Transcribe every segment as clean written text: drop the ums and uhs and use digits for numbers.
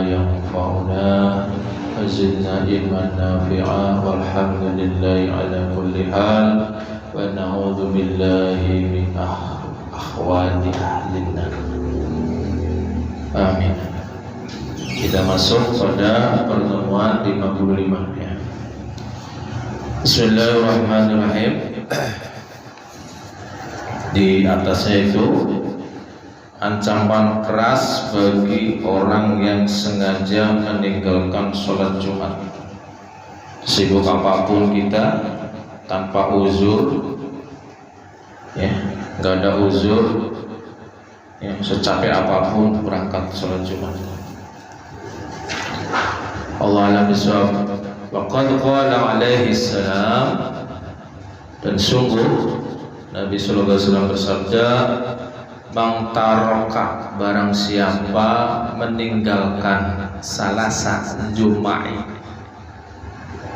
ينفعنا وزدنا علما نافعا والحمد لله على كل حال ونعوذ بالله من أحوال أهل النار. Amin. Kita masuk pada pertemuan 55 ya. Bismillahirrahmanirrahim. Di atasnya itu ancaman keras bagi orang yang sengaja meninggalkan sholat Jumat. Sibuk apapun kita, tanpa uzur, ya, nggak ada uzur, ya, secapek apapun berangkat sholat Jumat. Allah alam bisawab. Waqad qala alaihi salam, dan sungguh Nabi sallallahu alaihi wasallam bersabda, "Man taraka, barang siapa meninggalkan salasa Juma'i,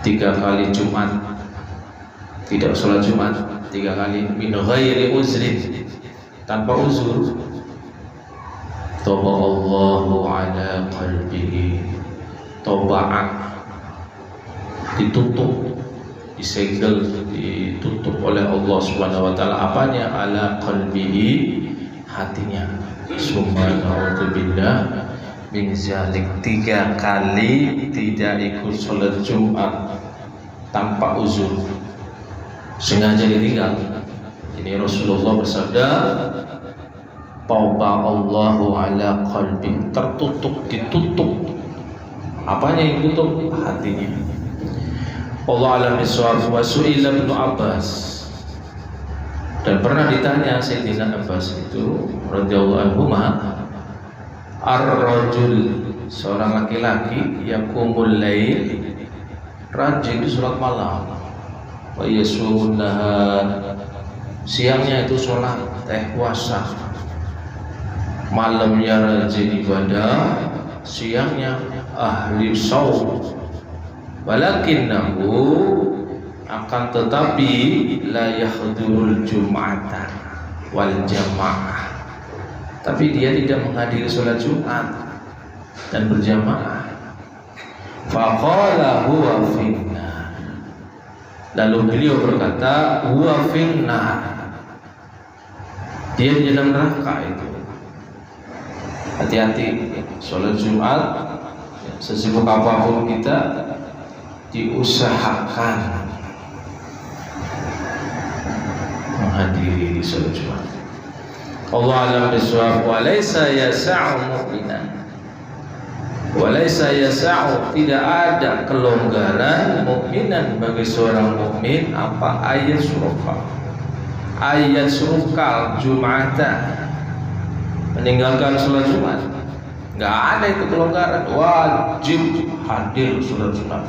3 kali Jumat, tidak sholat Jumat 3 kali, min ghairi uzrin, tanpa uzur, taballahu ala qalbihi, toba'at, ditutup, disegel, ditutup oleh Allah Subhanahu wa taala apanya? Ala qalbihi, hatinya. Summa na'udzubillah min zalik, 3 kali tidak ikut sholat Jumat tanpa uzur, sengaja ditinggal. Ini Rasulullah bersabda, tauba Allahu ala qalbi, tertutup, ditutup. Apanya yang tutup? Hatinya. Allah alam bisawab. Wa su'ila Ibnu Abbas, dan pernah ditanya Sayyidina Abbas itu radhiyallahu anhu, ar-rajul, seorang laki-laki, yaqumul lail, rajin di sholat malam, wa yasumun nahar, siangnya itu sholat puasa, malamnya rajin ibadah, siangnya ahli shaum, walakinnahu, akan tetapi la yahdurul jum'ata wal jamaah, tapi dia tidak menghadiri sholat Jumat dan berjamaah. Faqala huwa finnar, lalu beliau berkata, huwa finnar, dia di dalam neraka itu. Hati-hati, sholat Jumat, sesibuk apapun kita, diusahakan menghadiri sholat Jumat. Allah alam bisawab. Walaysa yasa'u mu'minan, walaysa yasa'u, tidak ada kelonggaran mu'minan bagi seorang mukmin, apa? Ayat surukal Jum'atan, meninggalkan sholat Jumat. Nggak ada itu kelonggaran, wajib hadir sholat Jumat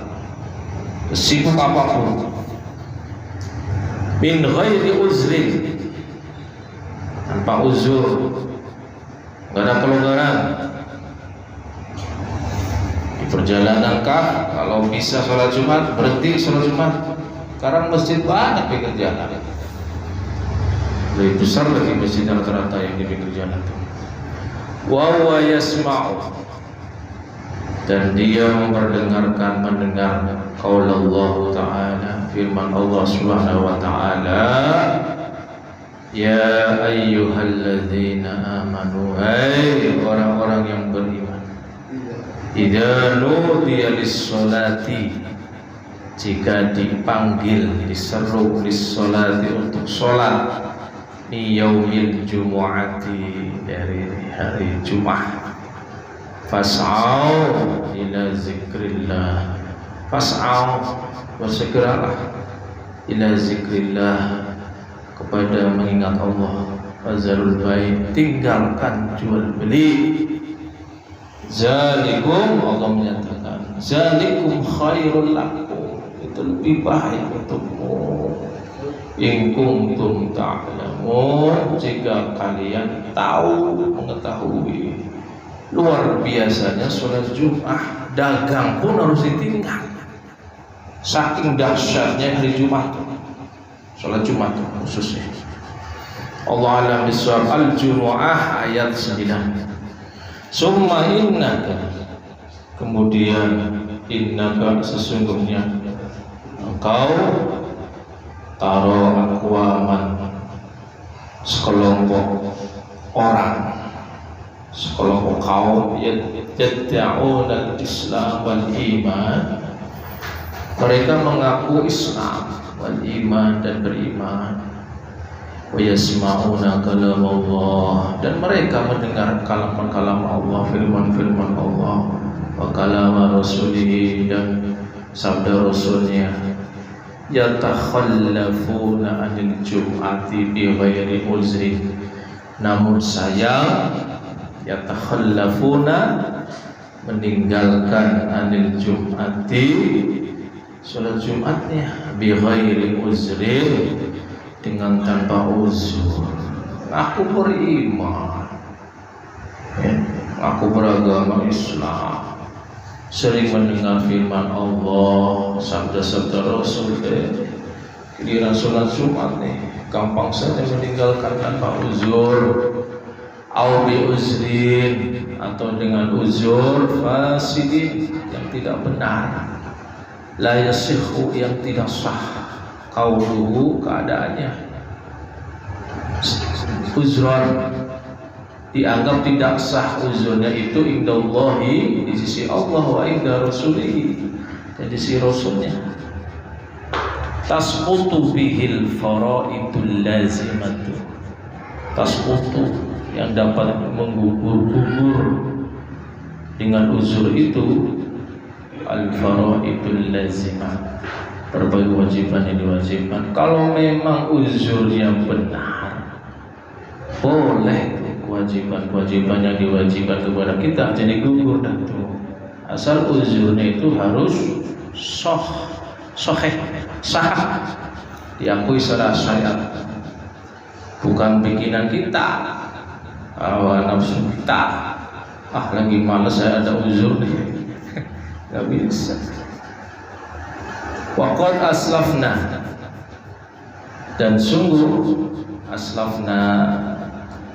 sibuk apapun, min ghairi uzrin, tanpa uzur, nggak ada kelonggaran. Di perjalanan kah, kalau bisa sholat Jumat, berhenti sholat Jumat, karena masjid banyak pinggir jalan, lebih besar lagi masjid rata-rata yang di pinggir jalan itu. Wa huwa yasma'u, dan dia mendengar qaulullah ta'ala, firman Allah Subhanahu wa ta'ala, ya ayyuhalladzina amanu, hai orang-orang yang beriman, idza nudiya lis-sholati, jika dipanggil, diseru lis-sholati, untuk sholat, di yaumil jumu'ati, dari hari Jumat, fas'au ila zikrillah, fas'au, bersegeralah, ila zikrillah, kepada mengingat Allah, fazarul bai', tinggalkan jual beli, zalikum, Allah menyatakan, zalikum khairul lakum, itu lebih baik untukmu, in kuntum ta'lamun, jika kalian tahu, mengetahui. Luar biasanya sholat Jumat, dagang pun harus ditinggal, saking dahsyatnya hari Jumat, sholat Jumat khususnya. Allah alam bisawab. Al-Jumu'ah ayat 9. Summa innaka, Kemudian innaka sesungguhnya engkau taro aqwaman sekelompok orang, sekelompok kaum yad'una al-islam wal iman, mereka mengaku Islam wal iman dan beriman, wa yasma'una kalam Allah, dan mereka mendengar kalam-kalam Allah, firman-firman Allah, wa kalam Rasulih, dan sabda Rasulnya. Yatakhallafuna anil jum'ati bi ghairi uzri, namun sayang yatakhallafuna meninggalkan anil jum'ati sholat Jumatnya bi ghairi uzri, dengan tanpa uzur. Aku beriman, aku beragama Islam, sering mendengar firman Allah, sabda-sabda Rasul, giliran sholat Jumat nih gampang saja meninggalkan tanpa uzur, au bi uzrin, atau dengan uzur fasidin yang tidak benar, la yasihhu yang tidak sah, qauluhu keadaannya, uzran dianggap tidak sah uzurnya itu indallahi di sisi Allah, wa inda rasulihi dan di sisi rasulnya. Tasqutu bihil faraidul lazimatu, tasqutu yang dapat menggugur dengan uzur itu al faraidul lazimah, berbagai kewajiban yang diwajibkan. Kalau memang uzurnya benar, boleh kewajiban-kewajiban yang diwajibkan kepada kita jadi gugur dah tuh. Asal uzurnya itu harus sah, diakui secara syariat, bukan bikinan kita, hawa nafsu kita. Lagi malas saya ada uzur nih, nggak bisa. Waqad aslafna, dan sungguh aslafna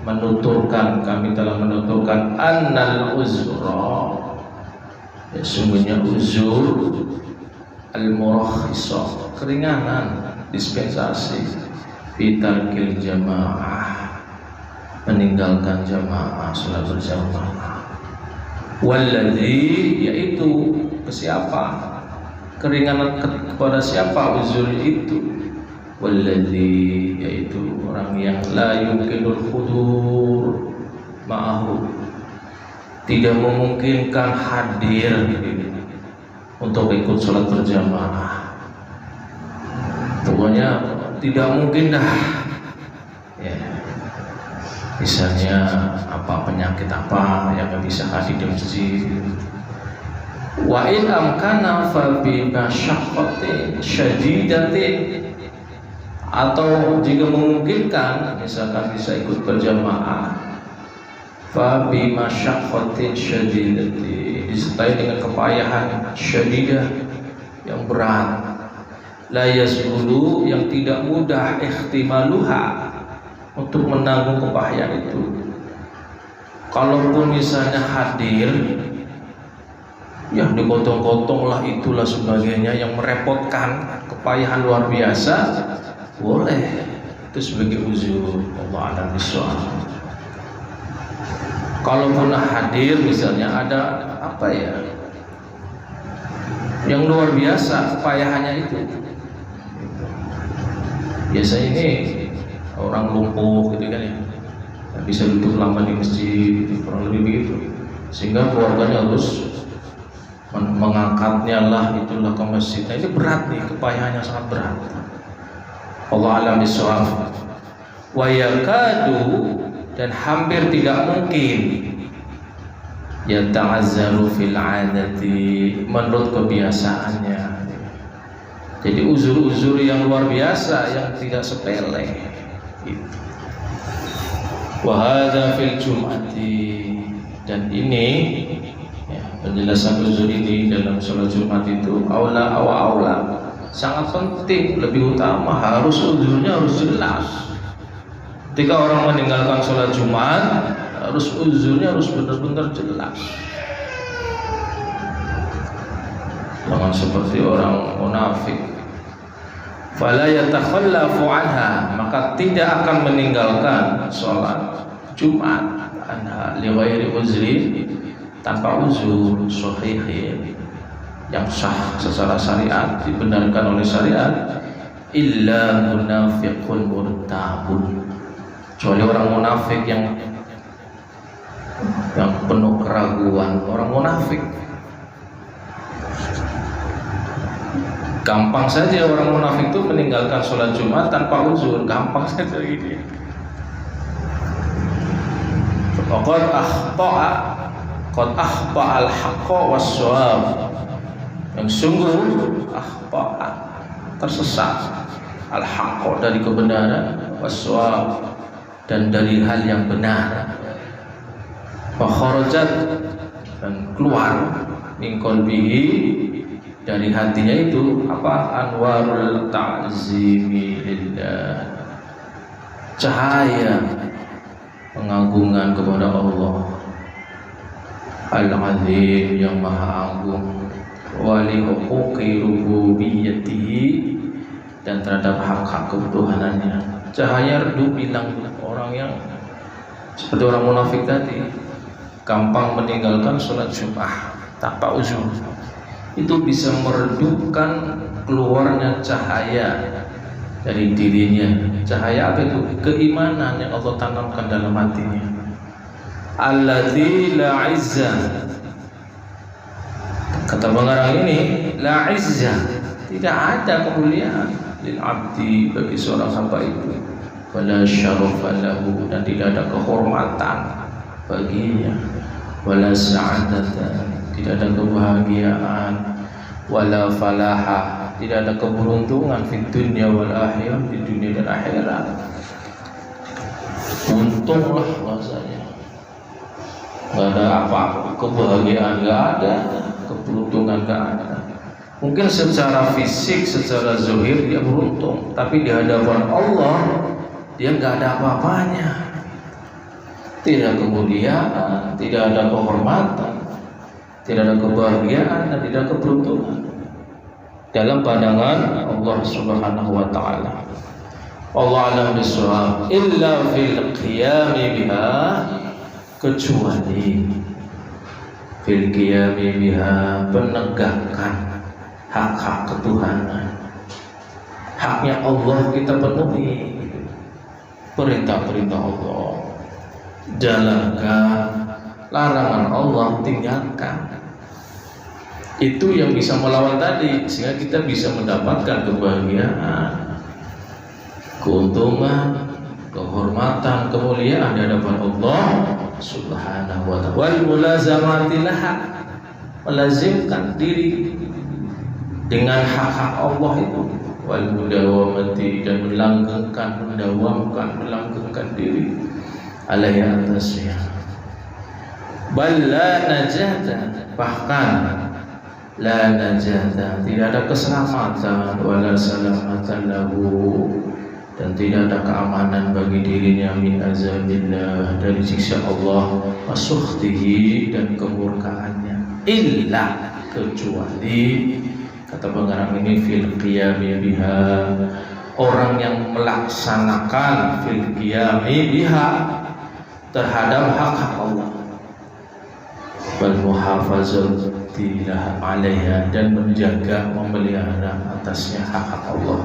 menuturkan, kami telah menuturkan annal uzra, ya sungguhnya uzur al-murakhisa, keringanan, dispensasi, fitarkil jamaah, meninggalkan jamaah, sholat berjamaah, walladzi, yaitu ke siapa, keringanan kepada siapa uzur itu, walladzi, yaitu orang yang la yumkinul hudur ma'ahu, tidak memungkinkan hadir untuk ikut sholat berjamaah. Pokoknya tidak mungkin dah ya. Misalnya apa, penyakit apa yang nggak bisa hadir di masjid. Wa in amkana fa bi masyaqqatin syadidatin, atau jika memungkinkan misalkan bisa ikut berjamaah, fa bi masyaqqatin syadidatin, disertai dengan kepayahan syadidah yang berat, la yasulu yang tidak mudah, ihtimaluha untuk menanggung kepayahan itu. Kalaupun misalnya hadir, ya digotong-gotong lah, itulah sebagainya yang merepotkan, kepayahan luar biasa, boleh itu sebagai uzur. Allah a'lam bishawab. Kalaupun hadir misalnya ada apa ya yang luar biasa kepayahannya itu, biasanya ini orang lumpuh gitu kan ya, nggak bisa duduk lama di masjid, kurang lebih begitu, sehingga keluarganya harus mengangkatnya lah, itulah ke masjid. Nah, ini berat nih, kepayahannya sangat berat. Allah a'lam bishawab. Wa yakadu, dan hampir tidak mungkin, yata'azzaru fil 'adati, menurut kebiasaannya. Jadi uzur-uzur yang luar biasa, yang tidak sepele. Wa hadza fil jum'ati, dan ini ya, penjelasan uzur ini dalam sholat Jumat itu aula, sangat penting, lebih utama, harus uzurnya harus jelas. Ketika orang meninggalkan sholat Jumat, harus uzurnya harus benar-benar jelas. jangan seperti orang munafik. Fala yatakhallafu anha, maka tidak akan meninggalkan sholat Jumat anha li ghairi uzri, tanpa uzur sahihin yang sah secara syariat, dibenarkan oleh syariat, illa munafiqun murtabun, kecuali orang munafik yang penuh keraguan. Orang munafik gampang saja, orang munafik itu meninggalkan sholat Jumat tanpa uzur, gampang saja ini. Qad akhta al-haqqa was-shawab, yang sungguh akhta, tersesat, al-haqqa dari kebenaran, was-shawab, dan dari hal yang benar. Wa kharajat, dan keluar min qalbihi, dari hatinya itu apa? Anwarul ta'zimi lillah, cahaya pengagungan kepada Allah Al-Azim yang maha agung, wali huquqi rububiyyatihi, dan terhadap hak-hak ketuhanannya. Cahaya redup hilang. Orang yang seperti orang munafik tadi, gampang meninggalkan sholat Jumat tanpa uzur, itu bisa meredupkan keluarnya cahaya dari dirinya. Cahaya apa itu? Keimanan yang Allah tanamkan dalam hatinya. Alladzi la izza, kata pengarang ini, la izza, tidak ada kemuliaan lil abdi, bagi seorang hamba itu, wala syarafa lahu, dan tidak ada kehormatan baginya, wala sa'adatan, tidak ada kebahagiaan, wala falaha, tidak ada keberuntungan di dunia wal akhirah, di dunia dan akhirat. Untunglah rasanya, nggak ada apa-apa, kebahagiaan nggak ada, keberuntungan nggak ada. Mungkin secara fisik, secara zahir dia beruntung, tapi di hadapan Allah dia nggak ada apa-apanya. Tidak kemuliaan, tidak ada kehormatan, tidak ada kebahagiaan, dan tidak ada keberuntungan dalam pandangan Allah Subhanahu wa taala. Allah alam bisawab, illa fil qiyami biha, kecuali fil qiyami biha, penegakan hak-hak ketuhanan. Haknya Allah kita penuhi, perintah-perintah Allah jalankan, larangan Allah tinggalkan. Itu yang bisa melawan tadi, sehingga kita bisa mendapatkan kebahagiaan, keuntungan, kehormatan, kemuliaan di hadapan Allah Subhanahu wa ta'ala. Wal mulazamati laha, melazimkan diri dengan hak-hak Allah itu, wal mudawamati, dan melanggengkan, melanggengkan diri alaihi atasnya. Bal la najata, bahkan la najata, tidak ada keselamatan, wala salamatan lahu, dan tidak ada keamanan bagi dirinya, min azabillah, dari siksa Allah, wasukhtihi, dan kemurkaannya, illa, kecuali, kata pengarang ini, fil qiyami biha, orang yang melaksanakan fil qiyami biha, terhadap hak-hak Allah, wal muhafazati alaiha, dan menjaga, memelihara atasnya hak-hak Allah.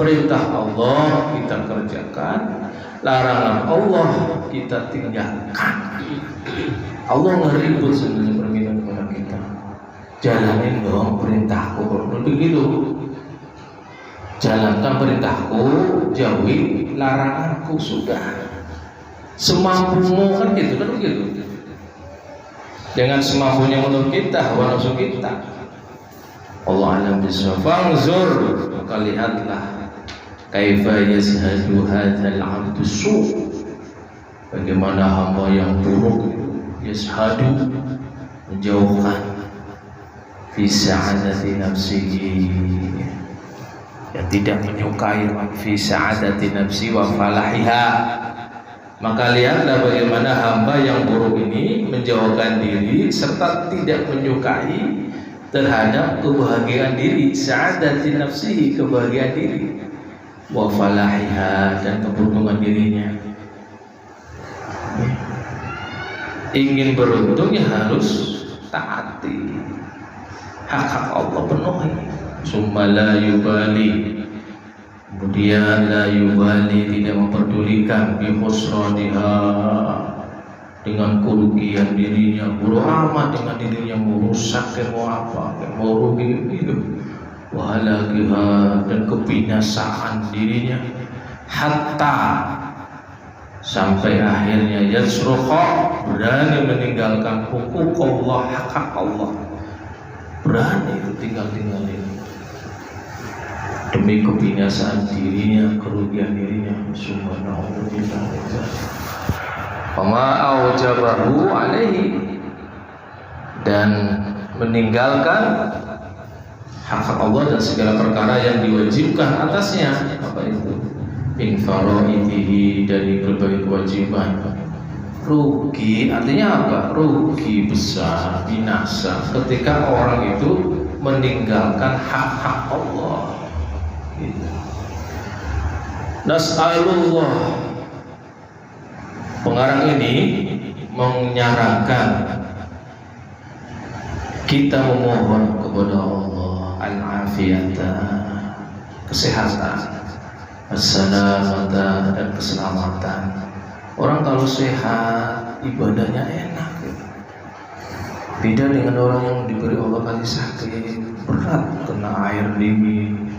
Perintah Allah kita kerjakan, larangan Allah kita tinggalkan. Allah ngeribut sebenarnya permintaan kepada kita, jalanin dong perintahku, begitu. Jalankan perintahku, jauhi laranganku, sudah. Semampumu, kan gitu, kan begitu. Dengan semampunya menurut kita, hawa nafsu kita. Allah alam bisawab. Fangzur, maka lihatlah, kaifa yazhadu hadzal 'abdu su', bagaimana hamba yang buruk, yazhadu, menjauhkan, fi sa'adati nafsihi, yang tidak menyukai, fi sa'adati nafsi wa falahiha. Maka lihatlah bagaimana hamba yang buruk ini menjauhkan diri serta tidak menyukai terhadap kebahagiaan diri, sa'adati nafsihi, kebahagiaan diri, wa falahiha, dan keberuntungan dirinya. Ingin beruntung ya harus taati hak-hak Allah, penuhi. Summa la yubali, kemudian la yubali, tidak memperdulikan bi khusraniha, dengan kerugian dirinya, bodoh amat dengan dirinya, mau rusak ke mau apa, mau rugi hidup, wahalakiha, dan kebinasaan dirinya, hatta sampai akhirnya yasruqa, berani meninggalkan hukuk Allah, hak Allah, berani itu tinggalin demi kebinasaan dirinya, kerugian dirinya. Subhanallah. Fama aujabahu alaihi, dan meninggalkan hak Allah dan segala perkara yang diwajibkan atasnya. Apa itu? Min faraidihi, dari berbagai kewajiban. Rugi artinya apa? Rugi besar, binasa ketika orang itu meninggalkan hak-hak Allah. Gitu. Nas'alullah, pengarang ini menyarankan kita memohon kepada Allah al-afiyata, kesehatan, as-salamata, dan keselamatan. Orang kalau sehat ibadahnya enak gitu. Beda dengan orang yang diberi Allah kasih sakit, berat, kena air dingin.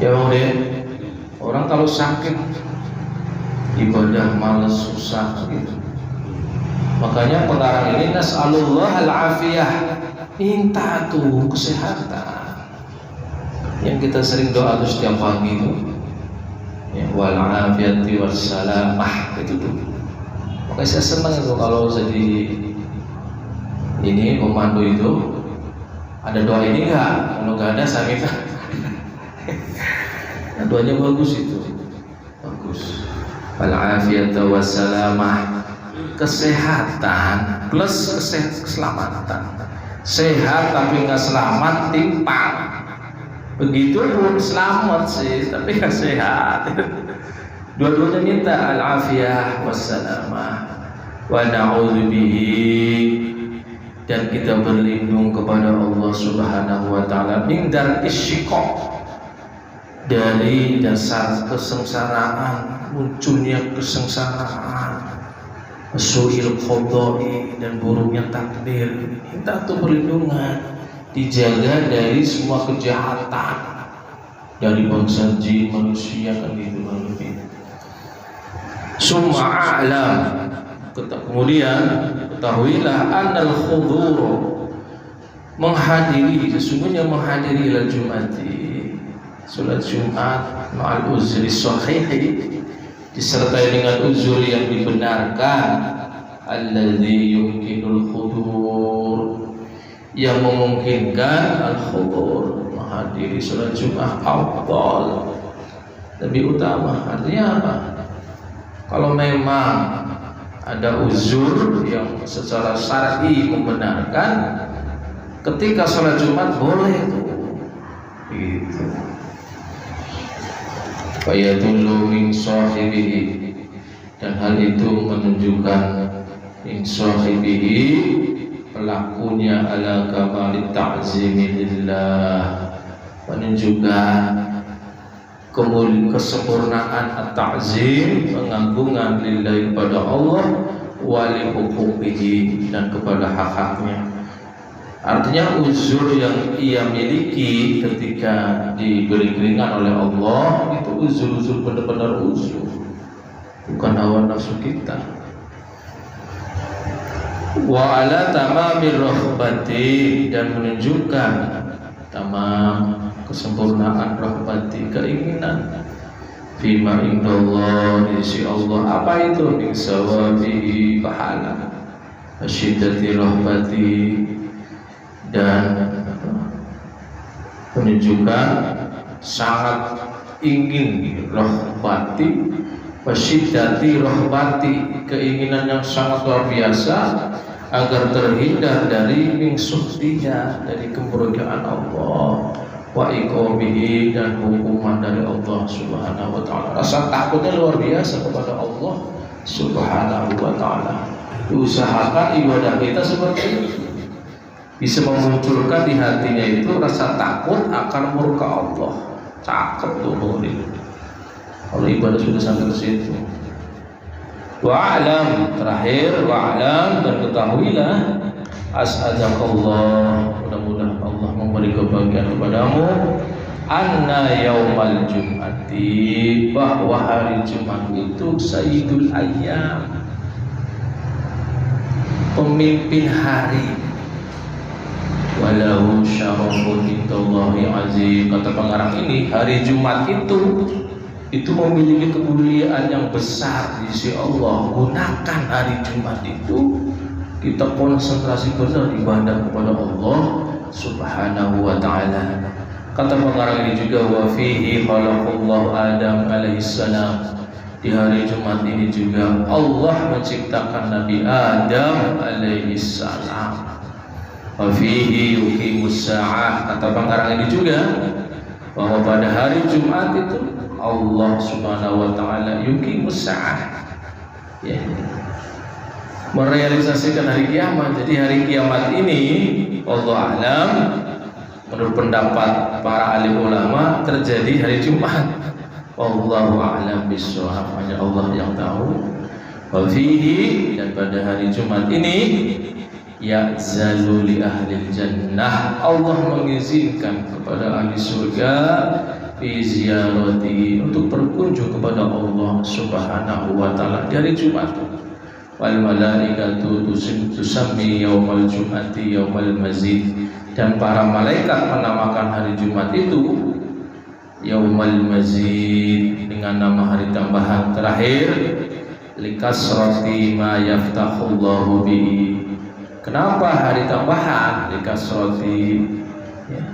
Ya bang deh, orang kalau sakit ibadah malas, susah gitu. Makanya pengarang ini nas'alullah al-afiyah, minta tuh kesehatan. Yang kita sering doa tuh setiap pagi itu, ya, wal afiyati wassalamah, itu tuh. Makanya saya senang itu kalau jadi ini pemandu itu ada doa ini enggak? Kalau enggak ada saya minta. Nah, doanya bagus itu, bagus. Al-afiyata wassalamah, kesehatan plus keselamatan. Sehat tapi nggak selamat, timpang. Begitu pun selamat sih tapi nggak sehat. Dua-duanya minta al-afiyah wassalamah, wa na'udzu bihi, dan kita berlindung kepada Allah Subhanahu wa taala min darkis syiqaq, dari dasar kesengsaraan, munculnya kesengsaraan, su'il qada'i, dan buruknya takdir. Minta tuh perlindungan, dijaga dari semua kejahatan dari bangsa jin, manusia, kan gitu lebih. Summa a'lam, kemudian ketahuilah annal khudur, menghadiri, sesungguhnya menghadiri ila jumati, salat Jumat ma'al uzri sahihi, disertai dengan uzur yang dibenarkan, alladzi yumkinul khudur, yang memungkinkan al-khudur, menghadiri salat Jumat afdal, lebih utama. Artinya apa? Kalau memang ada uzur yang secara syar'i membenarkan, ketika salat Jumat boleh tuh gitu. Fayadullu min sahibihi, dan hal itu menunjukkan min sahibihi, pelakunya, ala kamalit ta'zimi lillah, menunjukkan kesempurnaan at-ta'zim, pengagungan lillahi kepada Allah, wali hukumihi, dan kepada hak-haknya. Artinya uzur yang ia miliki ketika diberi keringan oleh Allah itu uzur-uzur, benar-benar uzur, bukan hawa nafsu kita. Wa ala tamamir rahbati, dan menunjukkan tamam, kesempurnaan rahbati, keinginan, fima indallah, di sisi Allah. Apa itu? Min sawabihi, pahala, asyiddati rahbati, dan menunjukkan sangat ingin rahbati, wasyiddati rahbati, keinginan yang sangat luar biasa, agar terhindar dari min sukhtiha, dari kemurkaan Allah, wa iqabihi, dan hukuman dari Allah Subhanahu wa taala. Rasa takutnya luar biasa kepada Allah Subhanahu wa taala. Usahakan ibadah kita seperti itu, bisa memunculkan di hatinya itu rasa takut akan murka Allah. Cakep tuh murid. Kalau ibadah sudah sampai ke situ. Wa'alam, terakhir wa'alam, dan ketahuilah, as'adakallah, mudah-mudahan Allah memberi kebahagiaan kepadamu, anna yaumal jum'ati, bahwa hari Jumat itu sayyidul ayyam, pemimpin hari. Walau syarafun indallahi azim. Kata pengarang ini, hari Jumat itu memiliki kemuliaan yang besar di sisi Allah. Gunakan hari Jumat itu, kita konsentrasi benar ibadah kepada Allah Subhanahu wa taala. Kata pengarang ini juga, wa fihi khalaqallahu Adam alaihissalam. Di hari Jumat ini juga Allah menciptakan Nabi Adam alaihissalam. Wa fihi yuqimus sa'ah. Kata pengarang ini juga bahwa pada hari Jumat itu Allah Subhanahu wa taala yuqimus sa'ah, ya, merealisasikan hari kiamat. Jadi hari kiamat ini Allah alam, menurut pendapat para alim ulama, terjadi hari Jumat. Wallahu a'lam bishawab, hanya Allah yang tahu. Wa fihi, dan pada hari Jumat ini ya'zalu li ahli jannah, Allah mengizinkan kepada ahli surga fi ziyarati, untuk berkunjung kepada Allah Subhanahu wa taala di hari Jumat. Wal malaikatu tusammi yaumal jum'ati yaumal mazid, dan para malaikat menamakan hari Jumat itu yaumal mazid, dengan nama hari tambahan. Terakhir, likasrati ma yaftahullahu bihi. Kenapa hari tambahan? Likasrati,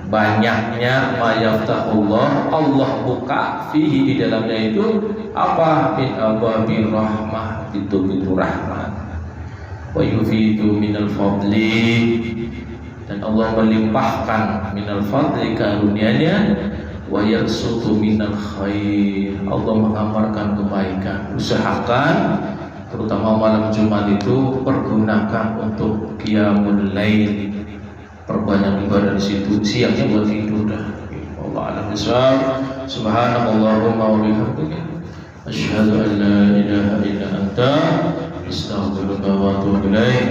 banyaknya ma yaftahullah, Allah buka fihi, di dalamnya itu apa? Min abwabir rahmah, pintu-pintu rahmat. Wa yufidu minal fadli, dan Allah melimpahkan minal fadli, karunia-Nya. Wa yarsutu minal khair, Allah mengamarkan kebaikan. Usahakan terutama malam Jumat itu pergunakan untuk qiyamul lail, perbanyak ibadah di situ. Siangnya buat tidur dah. Allah a'lam bishawab. Subhanallahumma wa bihamdika, asyhadu an la ilaha illa anta, astaghfiruka wa atubu ilaik.